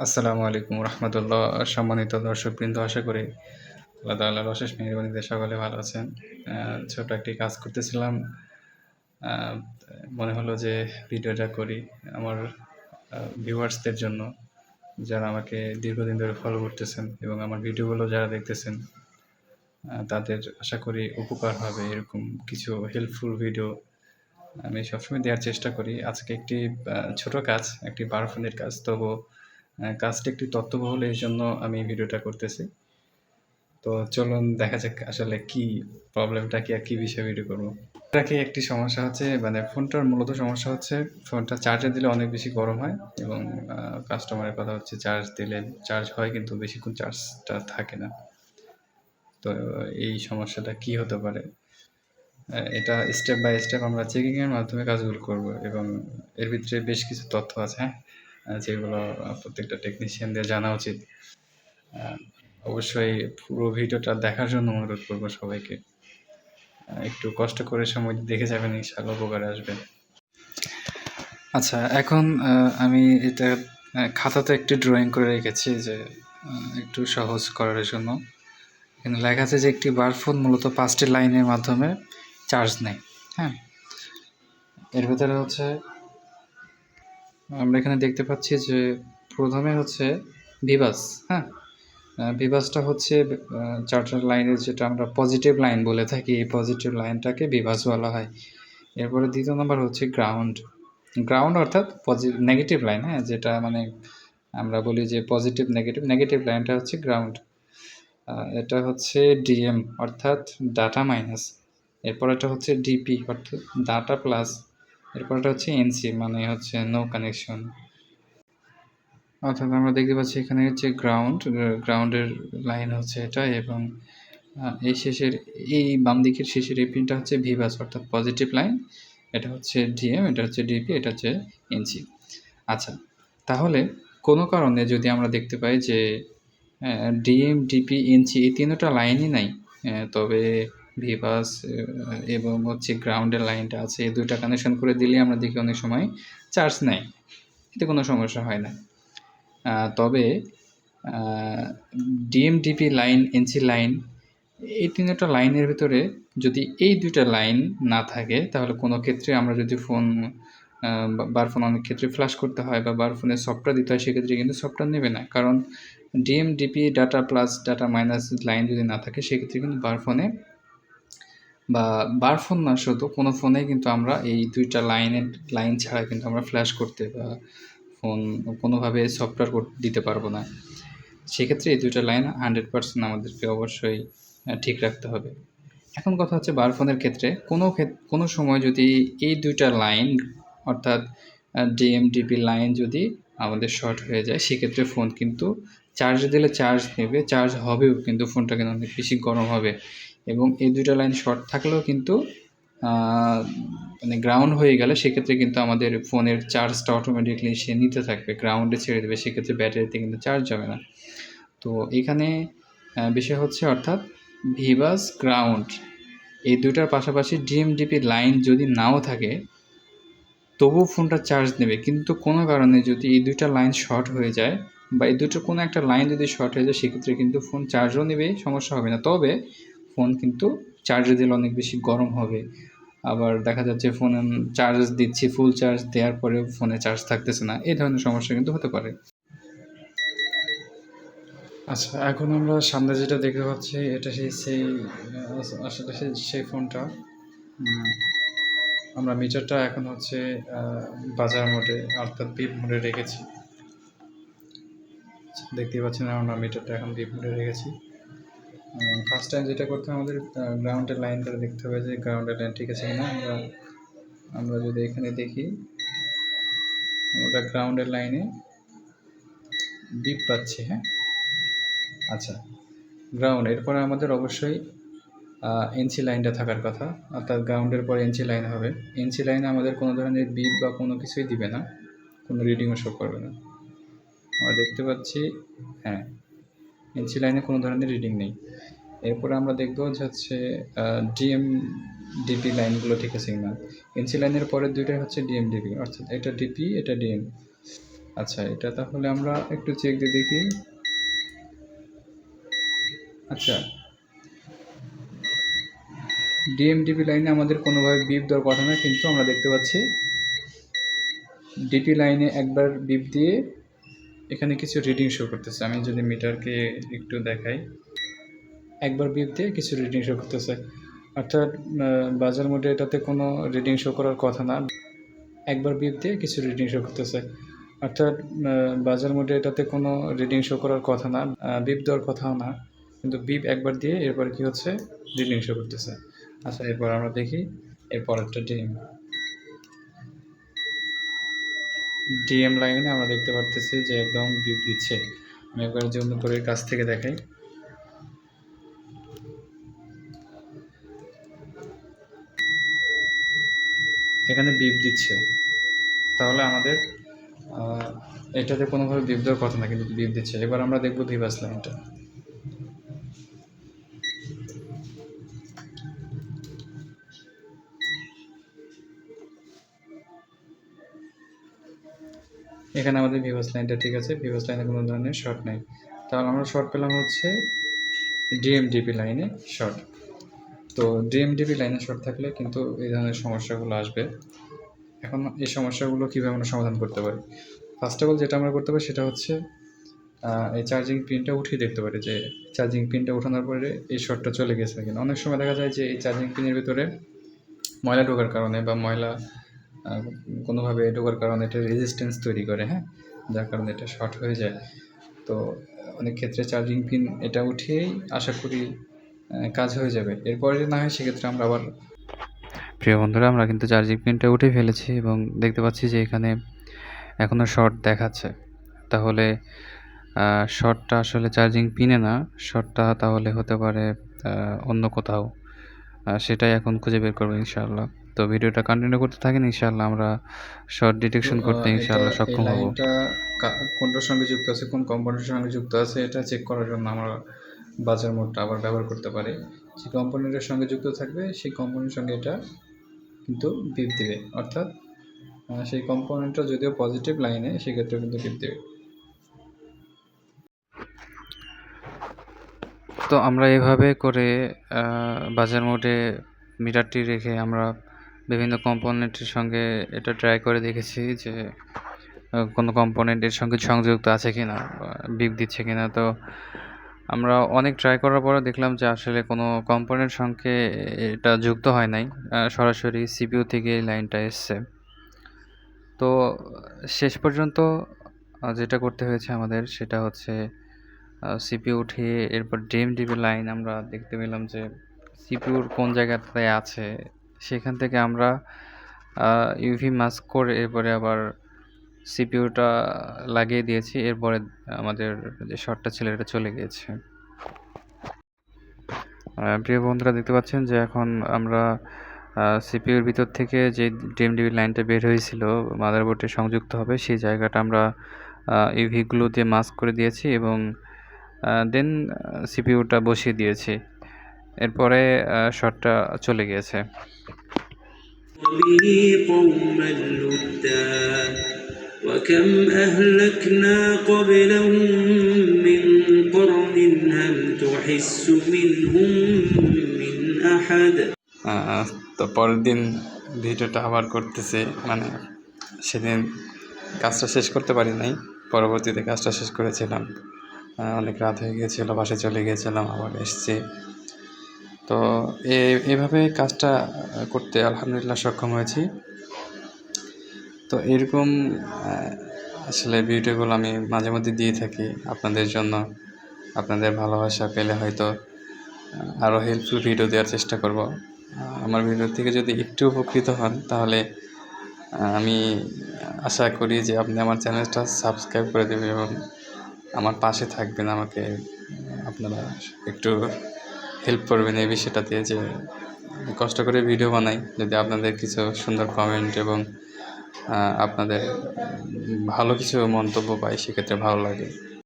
আসসালামু আলাইকুম রহমতুল্লাহ। সম্মানিত দর্শকবৃন্দ, আশা করি আল্লাহ তাআলার অশেষ মেহেরবানিতে সকলে ভালো আছেন। ছোট একটি কাজ করতেছিলাম। আহ, মনে হলো যে ভিডিওটা করি আমার ভিউয়ার্সদের জন্য, যারা আমাকে দীর্ঘদিন ধরে ফলো করতেছেন এবং আমার ভিডিওগুলো যারা দেখতেছেন, তাদের আশা করি উপকার হবে। এরকম কিছু হেল্পফুল ভিডিও আমি সবসময় দেওয়ার চেষ্টা করি। আজকে একটি ছোট কাজ, একটি বারফোনের কাজ, তবু কাজটা একটু তথ্যবহুল, এই জন্য আমি ভিডিওটা করতেছি। তো চলুন দেখা যাক আসলে কি প্রবলেমটা, কি আর কি বিষয়ে ভিডিও করবো। এটাকে একটি সমস্যা হচ্ছে, মানে ফোনটার মূলত সমস্যা হচ্ছে ফোনটা চার্জে দিলে অনেক বেশি গরম হয় এবং কাস্টমারের কথা হচ্ছে চার্জ দিলে চার্জ হয় কিন্তু বেশিক্ষণ চার্জটা থাকে না। তো এই সমস্যাটা কি হতে পারে, এটা স্টেপ বাই স্টেপ আমরা চেকিংয়ের মাধ্যমে কাজগুলো করব এবং এর ভিতরে বেশ কিছু তথ্য আছে, হ্যাঁ, যেগুলো প্রত্যেকটা টেকনিশিয়ানদের জানা উচিত। অবশ্যই পুরো ভিডিওটা দেখার জন্য অনুরোধ করব সবাইকে। একটু কষ্ট করে সময় দেখে যাবেন, ইনশাআল্লাহ উপকারে আসবে। আচ্ছা, এখন আমি এটা খাতাতে একটি ড্রয়িং করে রেখেছি যে একটু সহজ করার জন্য। এখানে লেখা আছে যে একটি বারফোন মূলত 5টি লাইনের মাধ্যমে চার্জ নেয়। হ্যাঁ, এর ভিতরে হচ্ছে আমরা এখানে দেখতে পাচ্ছি যে প্রথমে হচ্ছে ভিভাস। হ্যাঁ, ভিভাসটা হচ্ছে চার্জার লাইনের, যেটা আমরা পজিটিভ লাইন বলে থাকি, এই পজিটিভ লাইনটাকে ভিভাস বলা হয়। এরপরে দ্বিতীয় নম্বর হচ্ছে গ্রাউন্ড। গ্রাউন্ড অর্থাৎ নেগেটিভ লাইন, হ্যাঁ, যেটা মানে আমরা বলি যে পজিটিভ নেগেটিভ লাইনটা হচ্ছে গ্রাউন্ড। এটা হচ্ছে ডিএম অর্থাৎ ডাটা মাইনাস। এরপর এটা হচ্ছে ডিপি অর্থাৎ ডাটা প্লাস। এরপর এটা হচ্ছে এনসি, মানে হচ্ছে নো কানেকশন। অর্থাৎ আমরা দেখতে পাচ্ছি এখানে হচ্ছে গ্রাউন্ডের লাইন হচ্ছে এটা, এবং এই বাম দিকের শেষের এই পিনটা হচ্ছে ভিভাস অর্থাৎ পজিটিভ লাইন। এটা হচ্ছে ডিএম, এটা হচ্ছে ডিপি, এটা হচ্ছে এনসি। আচ্ছা, তাহলে কোনো কারণে যদি আমরা দেখতে পাই যে ডিএম, ডিপি, এনসি এই তিনটা লাইনই নাই, তবে ভিভাস এবং হচ্ছে গ্রাউন্ডের লাইনটা আছে, এই দুইটা কানেকশন করে দিলে আমরা দেখি অনেক সময় চার্জ নেয়, এতে কোনো সমস্যা হয় না। তবে ডিএমডিপি লাইন, এনসি লাইন, এই তিনটা লাইনের ভিতরে যদি এই দুইটা লাইন না থাকে, তাহলে কোনো ক্ষেত্রে আমরা যদি ফোন বারফোন অনেক ক্ষেত্রে ফ্ল্যাশ করতে হয় বা বারফোনে সফটওয়্যার দিতে হয়, সেক্ষেত্রে কিন্তু সফটওয়্যার নেবে না। কারণ ডিএমডিপি data plus data minus line যদি না থাকে, সেক্ষেত্রে কিন্তু বারফোনে বা বারফোন না, শুধু কোনো ফোনে কিন্তু আমরা এই দুইটা লাইন ছাড়া কিন্তু আমরা ফ্ল্যাশ করতে বা ফোন কোনোভাবে সফটওয়্যার দিতে পারবো না। সেক্ষেত্রে এই দুইটা লাইন 100% আমাদেরকে অবশ্যই ঠিক রাখতে হবে। এখন কথা হচ্ছে বারফোনের ক্ষেত্রে কোনো সময় যদি এই দুইটা লাইন অর্থাৎ ডিএমডিপি লাইন যদি আমাদের শর্ট হয়ে যায়, সেক্ষেত্রে ফোন কিন্তু চার্জ দিলে চার্জ নেবে, চার্জ হবেও, কিন্তু ফোনটা কিন্তু অনেক বেশি গরম হবে। এবং এই দুইটা লাইন শর্ট থাকলেও কিন্তু মানে গ্রাউন্ড হয়ে গেলে সেক্ষেত্রে কিন্তু আমাদের ফোনের চার্জটা অটোমেটিকলি সে নিতে থাকবে, গ্রাউন্ডে ছেড়ে দেবে, সেক্ষেত্রে ব্যাটারিতে কিন্তু চার্জ যাবে না। তো এখানে বিষয় হচ্ছে অর্থাৎ ভিভাস, গ্রাউন্ড এই দুইটার পাশাপাশি ডিএমডিপি লাইন যদি নাও থাকে, তবুও ফোনটা চার্জ নেবে। কিন্তু কোনো কারণে যদি এই দুইটা লাইন শর্ট হয়ে যায় বা এই দুটো কোনো একটা লাইন যদি শর্ট হয়ে যায়, সেক্ষেত্রে কিন্তু ফোন চার্জও নেবে, সমস্যা হবে না। তবে ফোন কিন্তু চার্জে দিলে অনেক বেশি গরম হবে। আবার দেখা যাচ্ছে ফোন চার্জ দিচ্ছি, ফুল চার্জ দেওয়ার পরেও ফোনে চার্জ থাকতেছে না, এই ধরনের সমস্যা কিন্তু হতে পারে। আচ্ছা, এখন আমরা সামনে যেটা দেখতে পাচ্ছি, এটা আসলে সেই ফোনটা। আমরা মিটারটা এখন হচ্ছে বাজার মোডে অর্থাৎ বিপ মোডে রেখেছি। দেখতেই পাচ্ছেন আমরা মিটারটা এখন বিপ মোডে রেখেছি। ফার্স্ট টাইম যেটা করতে হবে, আমাদের গ্রাউন্ডের লাইনটা দেখতে হবে যে গ্রাউন্ডের লাইন ঠিক আছে কিনা। আমরা যদি এখানে দেখি, আমরা গ্রাউন্ডের লাইনে বিপ পাচ্ছি, হ্যাঁ। আচ্ছা, গ্রাউন্ড, এরপরে আমাদের অবশ্যই এনসি লাইনটা থাকার কথা, অর্থাৎ গ্রাউন্ডের পরে এনসি লাইন হবে। এনসি লাইনে আমাদের কোনো ধরনের বিপ বা কোনো কিছুই দিবে না, কোনো রিডিংও শো করবে না। আমরা দেখতে পাচ্ছি, হ্যাঁ, এনসি লাইনে কোনো ধরনের রিডিং নেই। এরপরে আমরা দেখব যে হচ্ছে ডিএমডিপি লাইনগুলো ঠিক আছে কিনা। এনসি লাইনের পরের দুইটাই হচ্ছে ডিএমডিপি, অর্থাৎ এটা ডিপি, এটা ডিএম। আচ্ছা, এটা তাহলে আমরা একটু চেক দিয়ে দেখি। আচ্ছা, ডিএমডিপি লাইনে আমাদের কোনোভাবে বিপ দেওয়ার কথা না, কিন্তু আমরা দেখতে পাচ্ছি ডিপি লাইনে একবার বিপ দিয়ে এখানে কিছু রিডিং শো করতেছে। আমি যদি মিটারকে একটু দেখাই, একবার বিপ দিয়ে কিছু রিডিং শো করতেছে, অর্থাৎ বাজার মোডে এটাতে কোনো রিডিং শো করার কথা না। একবার বিপ দিয়ে কিছু রিডিং শো করতেছে, অর্থাৎ বাজার মোডে এটাতে কোনো রিডিং শো করার কথা না, বিপ দেওয়ার কথাও না, কিন্তু বিপ একবার দিয়ে এরপর কি হচ্ছে, রিডিং শো করতেছে। আচ্ছা, এরপর আমরা দেখি এরপরেরটা ডিএম লাইনে আমরা দেখতে পারতেছি যে একদম বিপ দিচ্ছে। আমি একবার জুম করে কাছ থেকে দেখাই। এখানে বিপ দিচ্ছে, তাহলে আমাদের এটাতে কোনোভাবে বিপ দেওয়ার কথা না, কিন্তু বিপ দিচ্ছে। এবার আমরা দেখব ভিভাস লাইনটা। এখানে আমাদের ভিভাস লাইনটা ঠিক আছে, ভিভাস লাইনে কোনো ধরনের শর্ট নেই। তাহলে আমরা শর্ট পেলাম হচ্ছে ডিএমডিপি লাইনে শর্ট। তো ডিএমডিপি লাইনে শর্ট থাকলে কিন্তু এই ধরনের সমস্যাগুলো আসবে। এখন এই সমস্যাগুলো কীভাবে আমরা সমাধান করতে পারি? ফার্স্ট অফ অল যেটা আমরা করতে পারি সেটা হচ্ছে এই চার্জিং পিনটা উঠিয়ে দেখতে পারি যে চার্জিং পিনটা ওঠানোর পরে এই শর্টটা চলে গেছে কিনা। অনেক সময় দেখা যায় যে এই চার্জিং পিনের ভিতরে ময়লা ঢোকার কারণে বা ময়লা কোনোভাবে ঢোকার কারণে এটা রেজিস্ট্যান্স তৈরি করে, হ্যাঁ, যার কারণে এটা শর্ট হয়ে যায়। তো অনেক ক্ষেত্রে চার্জিং পিন এটা উঠিয়েই আশা করি কাজ হয়ে যাবে। এরপরে না হয় সেক্ষেত্রে আমরা আবার, প্রিয় বন্ধুরা, আমরা কিন্তু চার্জিং পিনটা উঠে ফেলেছি এবং দেখতে পাচ্ছি যে এখানে এখনও শর্ট দেখাচ্ছে। তাহলে শর্টটা আসলে চার্জিং পিনে না, শর্টটা তাহলে হতে পারে অন্য কোথাও। সেটাই এখন খুঁজে বের করবো ইনশাআল্লাহ। তো ভিডিওটা কন্টিনিউ করতে থাকেন, ইনশাআল্লাহ আমরা শর্ট ডিটেকশন করতে ইনশাআল্লাহ সক্ষম হব। এটা কোনটার সঙ্গে যুক্ত আছে, কোন কম্পোনেন্টের সঙ্গে যুক্ত আছে, এটা চেক করার জন্য আমরা বাজার মোডটা আবার ব্যবহার করতে পারি। যে কম্পোনেন্টের সঙ্গে যুক্ত থাকবে সেই কম্পোনেন্টের সঙ্গে এটা কিন্তু বিপ দেবে, অর্থাৎ সেই কম্পোনেন্টটা যদিও পজিটিভ লাইনে সেক্ষেত্রে কিন্তু বিপ দেবে। তো আমরা এভাবে করে বাজার মোডে মিটারটি রেখে আমরা বিভিন্ন কম্পোনেন্টের সঙ্গে এটা ট্রাই করে দেখেছি যে কোনো কম্পোনেন্ট এর সঙ্গে সংযুক্ত আছে কিনা, বিপ দিচ্ছে কিনা। তো আমরা অনেক ট্রাই করার পরে দেখলাম যে আসলে কোনো কম্পোনেন্ট সঙ্গে এটা যুক্ত হয় নাই, সরাসরি সিপিইউ থেকে এই লাইনটা এসছে। তো শেষ পর্যন্ত যেটা করতে হয়েছে আমাদের সেটা হচ্ছে সিপিইউ উঠিয়ে এরপর ডিএমডিপি লাইন আমরা দেখতে পেলাম যে সিপিইউর কোন জায়গাতে আছে, সেখান থেকে আমরা ইউভি মাস্ক করে এরপরে আবার সিপিইউটা লাগিয়ে দিয়েছি। এরপরে আমাদের যে শর্টটা ছিল এটা চলে গিয়েছে। প্রিয় বন্ধুরা, দেখতে পাচ্ছেন যে এখন আমরা সিপিইউর ভিতর থেকে যে ডিএমডিবি লাইনটা বের হয়েছিল মাদারবোর্ডে সংযুক্ত হবে সেই জায়গাটা আমরা ইউভি গ্লু দিয়ে মাস্ক করে দিয়েছি এবং দেন সিপিইউটা বসিয়ে দিয়েছি। এরপরে শর্টটা চলে গিয়েছে। وكم أهلكنا قبلهم من قرن هل تحس منهم من أحد। তো পরের দিন ভিডিওটা আবার করতেছি, মানে সেদিন কাজটা শেষ করতে পারি নাই, পরবর্তীতে কাজটা শেষ করেছিলাম। অনেক রাত হয়ে গিয়েছিল, বাসায় চলে গিয়েছিলাম, আবার এসছি। তো এভাবে কাজটা করতে আলহামদুলিল্লাহ সক্ষম হয়েছি। তো এরকম আসলে ভিডিওগুলো আমি মাঝে মধ্যে দিয়ে থাকি আপনাদের জন্য। আপনাদের ভালোবাসা পেলে হয়তো আরও হেল্পফুল ভিডিও দেওয়ার চেষ্টা করব। আমার ভিডিও থেকে যদি একটু উপকৃত হন তাহলে আমি আশা করি যে আপনি আমার চ্যানেলটা সাবস্ক্রাইব করে দেবেন এবং আমার পাশে থাকবেন। আমাকে আপনারা একটু হেল্প করবেন এই বিষয়টাতে, যে কষ্ট করে ভিডিও বানাই। যদি আপনাদের কিছু সুন্দর কমেন্ট এবং আপনাদের ভালো কিছু মন্তব্য পাই সেক্ষেত্রে ভালো লাগে।